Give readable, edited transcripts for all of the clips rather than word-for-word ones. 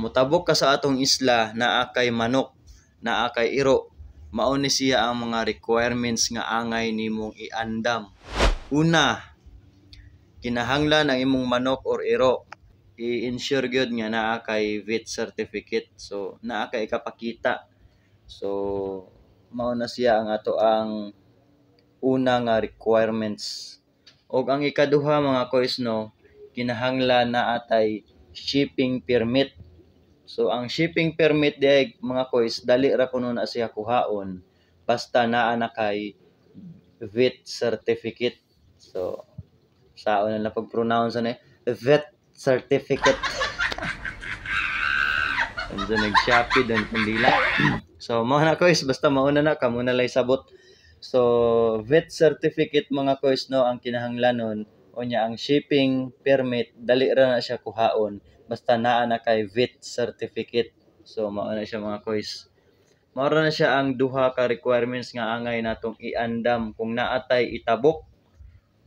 Mutabok ka sa atong isla naa kay manok, naa kay iro. Mao ni siya ang mga requirements nga angay nimong iandam. Una, kinahanglan ang imong manok or iro i-ensure gyud nga naa kay vet certificate. So naa kay ikapakita. So mao na siya ang ato ang una nga requirements. Og ang ikaduha mga kois no, kinahanglan na atay shipping permit. So ang shipping permit diay mga kois dali ra kuno na siya kuhaon basta naa na kay vet certificate. So sao na pag-pronounce ani vet certificate. Andiyo nag-Shopee dan kundila. So mao na kois basta mauna na kamo na lay sabot. So vet certificate mga kois no ang kinahanglanon unya ang shipping permit dali ra na siya kuhaon basta naa na kay vet certificate. So mao na siya mga kois. Mao na siya ang duha ka requirements nga angay natong iandam kung naatay itabok,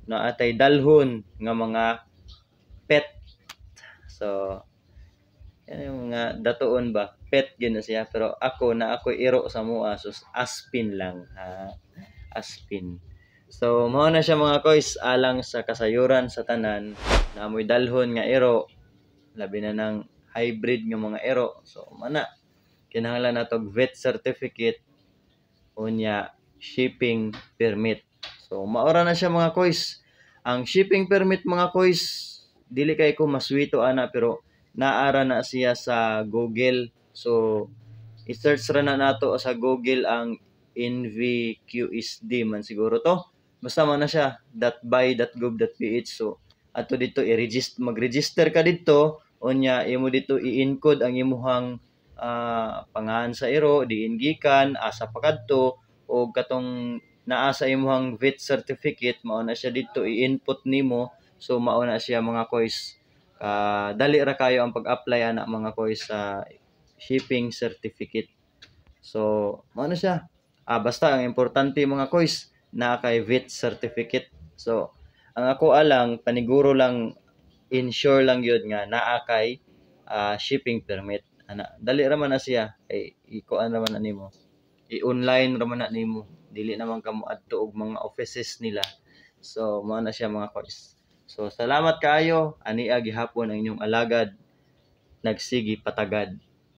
naatay dalhon nga mga pet. So yan yung mga datuon ba, pet gyud na siya pero ako iro sa mua sus aspin lang. Aspin. So mao na siya mga kois alang sa kasayuran sa tanan na amoy dalhon nga iro labi na ng hybrid nga mga iro. So mana kinahanglan nato vet certificate unya shipping permit. So maora na siya mga kois. Ang shipping permit mga kois dili kay ko maswito ana pero naara na siya sa Google. So i-search ra na nato sa Google ang NVQSD man siguro to. Basta man na siya .by.gov.ph. So ato dito mag-register ka dito unya imo dito i-encode ang imuhang pangalan sa iro, diin gikan, asa pa kadto o katong naa sa imuhang vet certificate mao na siya dito i-input nimo. So mao na siya mga kois. Dali ra kayo ang pag-apply ana mga kois sa shipping certificate. So mao na siya. Basta ang importante mga kois na kay vet certificate. So ang ako alang paniguro lang ensure lang yun nga naa kay shipping permit. Dali ra man na siya kay ikuan ra man na nimo. I-online ra man na nimo. Dili naman kamo adto og mga offices nila. So mao na siya mga kois. So salamat kaayo ani gihapon ang inyong alagad nagsigi patagad.